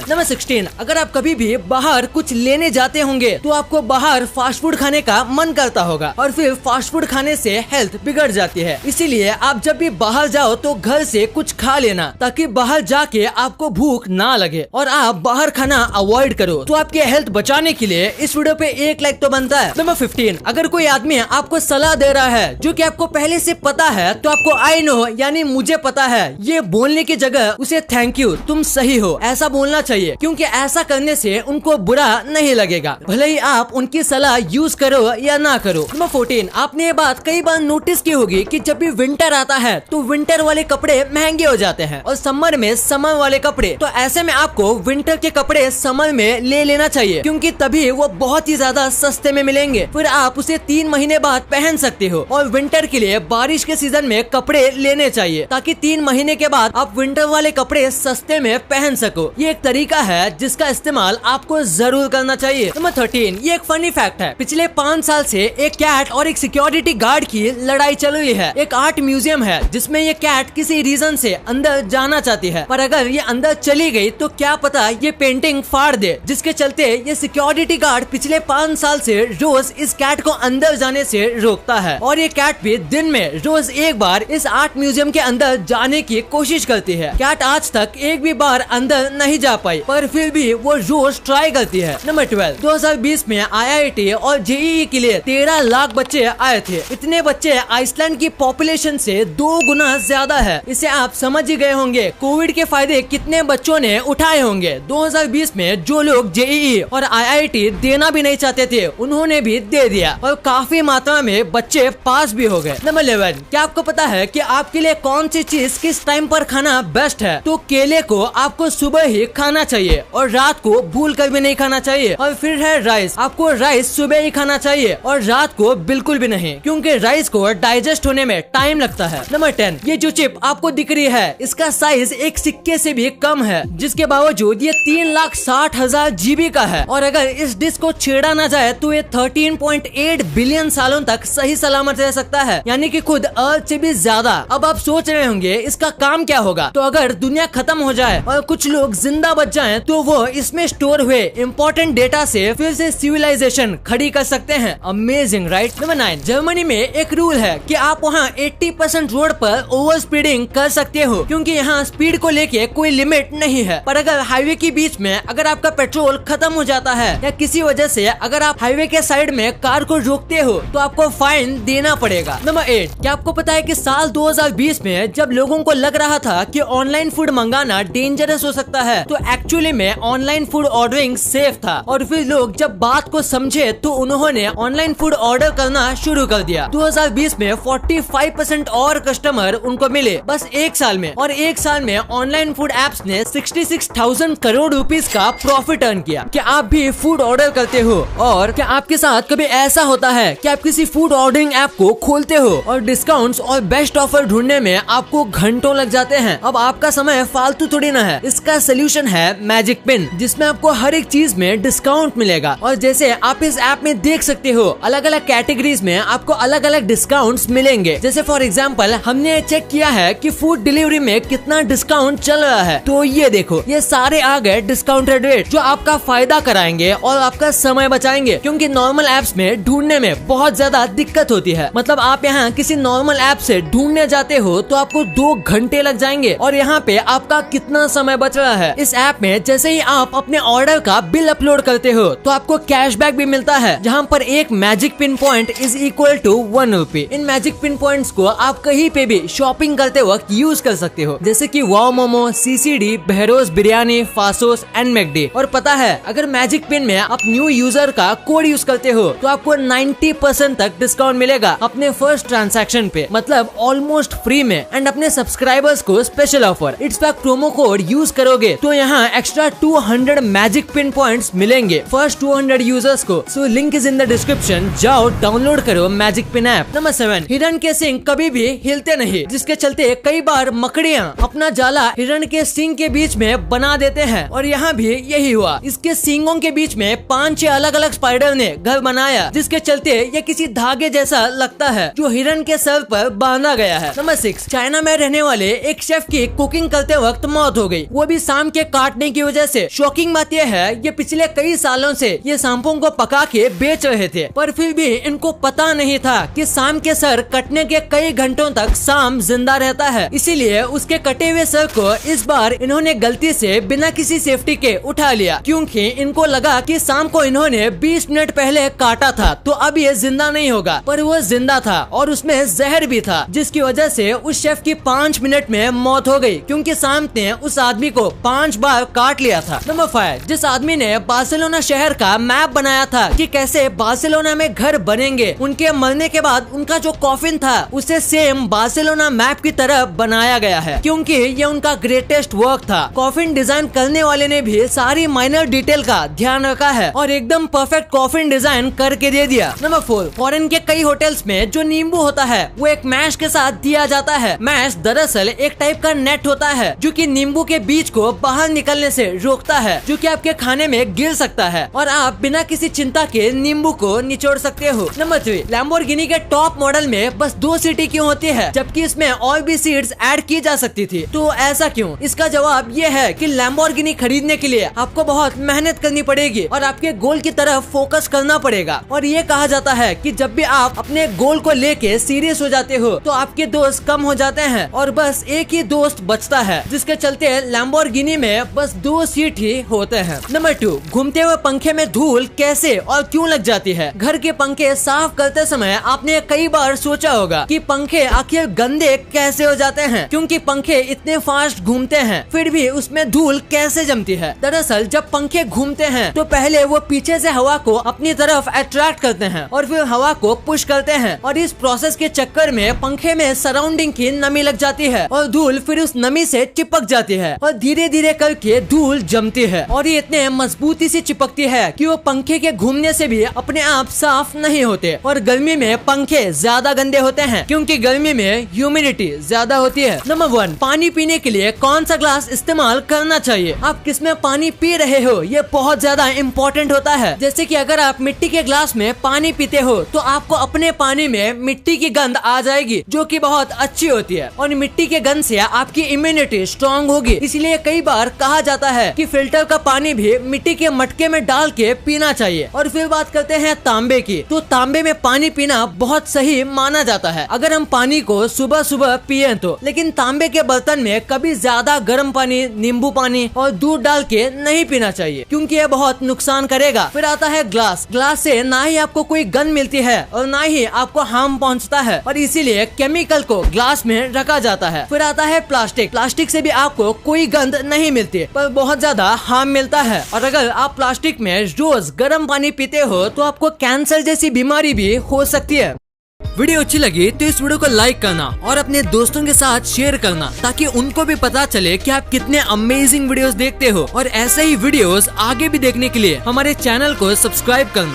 हैं। नंबर 16, अगर आप कभी भी बाहर कुछ लेने जाते होंगे तो आपको बाहर फास्ट फूड खाने का मन करता होगा और फिर फास्ट फूड खाने से हेल्थ बिगड़ जाती है। इसीलिए आप जब भी बाहर जाओ तो घर से कुछ खा लेना ताकि बाहर जाके आपको भूख ना लगे और आप बाहर खाना अवॉइड करो। तो आपके हेल्थ बचाने के लिए इस वीडियो पे 1 लाइक तो बनता है। नंबर 15, अगर कोई आदमी आपको सलाह दे रहा है जो कि आपको पहले से पता है तो आपको आई नो यानी मुझे पता है ये बोलने की जगह उसे थैंक यू, तुम सही हो, ऐसा बोलना चाहिए, क्योंकि ऐसा करने से उनको बुरा नहीं लगेगा, भले ही आप उनकी सलाह यूज करो या ना करो। नंबर 14, आपने ये बात कई बार नोटिस की होगी कि जब भी विंटर आता है तो विंटर वाले कपड़े महंगे हो जाते हैं और समर में समर वाले कपड़े। तो ऐसे में आपको विंटर के कपड़े समर में ले लेना चाहिए क्योंकि तभी वो बहुत ही ज्यादा सस्ते में मिलेंगे। फिर आप उसे 3 महीने बाद पहन सकते हो और विंटर के लिए बारिश के सीजन में कपड़े लेने चाहिए ताकि 3 महीने के बाद आप विंटर वाले कपड़े सस्ते में पहन सको। ये एक तरीका है जिसका इस्तेमाल आपको जरूर करना चाहिए। नंबर 13, ये एक फनी फैक्ट है। पिछले 5 साल से एक कैट और एक सिक्योरिटी गार्ड की लड़ाई चल रही है। एक आर्ट म्यूजियम है जिसमें ये कैट किसी रीजन से अंदर जाना चाहती है, पर अगर ये अंदर चली गई तो क्या पता ये पेंटिंग फाड़ दे, जिसके चलते ये सिक्योरिटी गार्ड पिछले 5 साल से रोज इस कैट को अंदर जाने से रोकता है और ये कैट भी दिन में रोज एक बार इस आर्ट म्यूजियम के अंदर जाने की कोशिश करती है। कैट आज तक एक भी बार अंदर नहीं जा पाई पर फिर भी वो रोज ट्राई करती है। नंबर 12, 2020 में IIT और JEE के लिए 13 लाख बच्चे आए थे। इतने बच्चे आइसलैंड की पॉपुलेशन से 2 गुना ज्यादा है। इसे आप समझ ही गए होंगे कोविड के फायदे कितने बच्चों ने उठाए होंगे। 2020 में जो लोग JEE और IIT देना भी नहीं चाहते थे उन्होंने भी दे दिया और काफी मात्रा में बच्चे पास भी हो गए। नंबर 11, क्या आपको पता है कि आपके लिए कौन सी चीज किस टाइम पर खाना बेस्ट है? तो केले को आपको सुबह ही खाना चाहिए और रात को भूल कर भी नहीं खाना चाहिए। और फिर है राइस, आपको राइस सुबह ही खाना चाहिए और रात को बिल्कुल भी नहीं, क्योंकि राइस को डाइजेस्ट होने में टाइम लगता है। नंबर 10, ये जो चिप आपको दिख रही है इसका साइज एक सिक्के से भी कम है, जिसके बावजूद ये 3,60,000 GB का है और अगर इस डिस्क को छेड़ा ना जाए तो ये 13.8 बिलियन सालों तक सही सलामत रह सकता है, यानी कि खुद अर्थ से भी ज्यादा। अब आप सोच रहे होंगे इसका काम क्या होगा? तो अगर दुनिया खत्म हो जाए और कुछ लोग जिंदा बच जाएं तो वो इसमें स्टोर हुए इम्पोर्टेंट डेटा से फिर से सिविलाइजेशन खड़ी कर सकते हैं। Amazing, right? नंबर 9, जर्मनी में एक रूल है कि आप वहाँ 80% रोड पर ओवर स्पीडिंग कर सकते हो क्योंकि यहाँ स्पीड को लेके कोई लिमिट नहीं है। पर अगर हाईवे के बीच में अगर आपका पेट्रोल खत्म हो जाता है या किसी वजह से अगर आप हाईवे के साइड में कार को रोकते हो तो आपको फाइन देना पड़ेगा। नंबर 8, क्या आपको पता है कि साल 2020 में जब लोगों को लग रहा था कि ऑनलाइन फूड मंगाना डेंजरस हो सकता है तो एक्चुअली में ऑनलाइन फूड ऑर्डरिंग सेफ था और फिर लोग जब बात को समझे तो उन्होंने ऑनलाइन फूड ऑर्डर करना शुरू कर दिया। 2020 में 45% और कस्टमर उनको मिले बस 1 साल में और 1 साल में ऑनलाइन फूड एप्स ने 66,000 करोड़ रुपीस का प्रॉफिट अर्न किया। क्या आप भी फूड ऑर्डर करते हो? और क्या आपके साथ कभी ऐसा होता है कि आप किसी फूड ऑर्डरिंग ऐप को खोलते हो और डिस्काउंट्स और बेस्ट ऑफर ढूंढने में आपको घंटों लग जाते हैं? अब आपका समय फालतू थोड़ी ना है। इसका सोल्यूशन है मैजिक पिन, जिसमें आपको हर एक चीज में डिस्काउंट मिलेगा और जैसे आप इस ऐप में देख सकते हो अलग अलग कैटेगरीज में आपको अलग अलग डिस्काउंट्स मिलेंगे। जैसे फॉर एग्जांपल हमने चेक किया है कि फूड डिलीवरी में कितना डिस्काउंट चल रहा है, तो ये देखो ये सारे आ गए डिस्काउंटेड रेट जो आपका फायदा कराएंगे और आपका समय बचाएंगे, क्योंकि नॉर्मल एप्स में ढूंढने में बहुत ज्यादा दिक्कत होती है। मतलब आप यहाँ किसी नॉर्मल ऐप से ढूंढने जाते हो तो आपको 2 घंटे लग जाएंगे और यहाँ पे आपका कितना समय बच रहा है। इस ऐप में जैसे ही आप अपने ऑर्डर का बिल अपलोड करते हो तो आपको कैशबैक भी मिलता है, जहाँ पर एक magic pin point is equal to 1 rupee. इन मैजिक पिन पॉइंट्स को आप कहीं पे भी शॉपिंग करते वक्त यूज कर सकते हो, जैसे कि wow momo, CCD, Behroz biryani, Faasos and McD. और पता है अगर मैजिक पिन में आप न्यू यूजर का कोड यूज करते हो तो आपको 90% तक डिस्काउंट मिलेगा अपने फर्स्ट ट्रांजैक्शन पे, मतलब ऑलमोस्ट फ्री में। एंड अपने सब्सक्राइबर्स को special offer, it's pack promo code use करोगे तो यहाँ एक्स्ट्रा 200 मैजिक पिन पॉइंट्स मिलेंगे फर्स्ट 200 यूजर्स को। So link is in the description, जाओ डाउनलोड करो मैजिक पिन ऐप। नंबर 7, हिरन के सींग कभी भी हिलते नहीं, जिसके चलते कई बार मकड़ियाँ अपना जाला हिरन के सींग के बीच में बना देते हैं और यहाँ भी यही हुआ। इसके सींगों के बीच में 5-6 अलग अलग स्पाइडर ने घर बनाया, जिसके चलते ये किसी धागे जैसा लगता है जो हिरन के सर पर बांधा गया है। नंबर 6, चाइना में रहने वाले एक शेफ की कुकिंग करते वक्त मौत हो गई, वो भी शाम के काट काटने की वजह से। शॉकिंग बात यह है ये पिछले कई सालों से ये सांपों को पका के बेच रहे थे, पर फिर भी इनको पता नहीं था कि सांप के सर कटने के कई घंटों तक सांप जिंदा रहता है। इसीलिए उसके कटे हुए सर को इस बार इन्होंने गलती से बिना किसी सेफ्टी के उठा लिया, क्योंकि इनको लगा कि सांप को इन्होंने 20 मिनट पहले काटा था तो अब ये जिंदा नहीं होगा, पर वो जिंदा था और उसमें जहर भी था, जिसकी वजह से उस शेफ की 5 मिनट में मौत हो गई, क्योंकि सांप ने उस आदमी को 5 बार काट लिया था। नंबर 5, जिस आदमी ने बार्सिलोना शहर का मैप बनाया था कि कैसे बार्सिलोना में घर बनेंगे, उनके मरने के बाद उनका जो कॉफिन था उसे सेम बार्सिलोना मैप की तरह बनाया गया है, क्योंकि ये उनका ग्रेटेस्ट वर्क था। कॉफिन डिजाइन करने वाले ने भी सारी माइनर डिटेल का ध्यान रखा है और एकदम परफेक्ट कॉफिन डिजाइन करके दे दिया। नंबर 4, फॉरेन के कई होटल्स में जो नींबू होता है वो एक मैश के साथ दिया जाता है। मैश दरअसल एक टाइप का नेट होता है जो कि नींबू के बीज को बाहर निकलने से रोकता है, जो कि आपके खाने में गिर सकता है और आप बिना किसी चिंता के नींबू को निचोड़ सकते हो। नंबर 3, लैम्बोर्गिनी के टॉप मॉडल में बस 2 सीटें क्यों होती है जबकि इसमें और भी सीट्स ऐड की जा सकती थी? तो ऐसा क्यों? इसका जवाब ये है कि लैम्बोर्गिनी खरीदने के लिए आपको बहुत मेहनत करनी पड़ेगी और आपके गोल की तरफ फोकस करना पड़ेगा। और ये कहा जाता है कि जब भी आप अपने गोल को लेके सीरियस हो जाते हो तो आपके दोस्त कम हो जाते हैं और बस एक ही दोस्त बचता है, जिसके चलते लैम्बोर्गिनी में बस 2 सीट ही होते हैं। नंबर 2, घूमते हुए पंखे में धूल कैसे और क्यों लग जाती है? घर के पंखे साफ करते समय आपने कई बार सोचा होगा कि पंखे आखिर गंदे कैसे हो जाते हैं, क्योंकि पंखे इतने फास्ट घूमते हैं फिर भी उसमें धूल कैसे जमती है? दरअसल जब पंखे घूमते हैं तो पहले वो पीछे से हवा को अपनी तरफ अट्रैक्ट करते हैं और फिर हवा को पुश करते हैं, और इस प्रोसेस के चक्कर में पंखे में सराउंडिंग की नमी लग जाती है और धूल फिर उस नमी से चिपक जाती है और धीरे धीरे करके धूल जमती है और ये इतने मजबूती से चिपकती है कि वो पंखे के घूमने से भी अपने आप साफ नहीं होते। और गर्मी में पंखे ज्यादा गंदे होते हैं क्योंकि गर्मी में ह्यूमिडिटी ज्यादा होती है। नंबर 1, पानी पीने के लिए कौन सा ग्लास इस्तेमाल करना चाहिए? आप किसमें पानी पी रहे हो ये बहुत ज्यादा इम्पोर्टेंट होता है। जैसे कि अगर आप मिट्टी के ग्लास में पानी पीते हो तो आपको अपने पानी में मिट्टी की गंध आ जाएगी, जो कि बहुत अच्छी होती है और मिट्टी के गंध से आपकी इम्यूनिटी स्ट्रांग होगी। इसलिए कई बार कहा जाता है कि फिल्टर का पानी भी मिट्टी के मटके में डाल के पीना चाहिए। और फिर बात करते हैं तांबे की, तो तांबे में पानी पीना बहुत सही माना जाता है अगर हम पानी को सुबह सुबह पिए तो। लेकिन तांबे के बर्तन में कभी ज्यादा गर्म पानी, नींबू पानी और दूध डाल के नहीं पीना चाहिए, क्योंकि यह बहुत नुकसान करेगा। फिर आता है ग्लास। ग्लास से ना ही आपको कोई गंध मिलती है और ना ही आपको हार्म पहुंचता है और इसीलिए केमिकल को ग्लास में रखा जाता है। फिर आता है प्लास्टिक। प्लास्टिक से भी आपको कोई गंध नहीं मिलती पर बहुत ज्यादा हार्म मिलता है, और अगर आप प्लास्टिक में रोज गर्म पानी पीते हो तो आपको कैंसर जैसी बीमारी भी हो सकती है। वीडियो अच्छी लगी तो इस वीडियो को लाइक करना और अपने दोस्तों के साथ शेयर करना, ताकि उनको भी पता चले कि आप कितने अमेजिंग वीडियोस देखते हो। और ऐसे ही वीडियोस आगे भी देखने के लिए हमारे चैनल को सब्सक्राइब करना।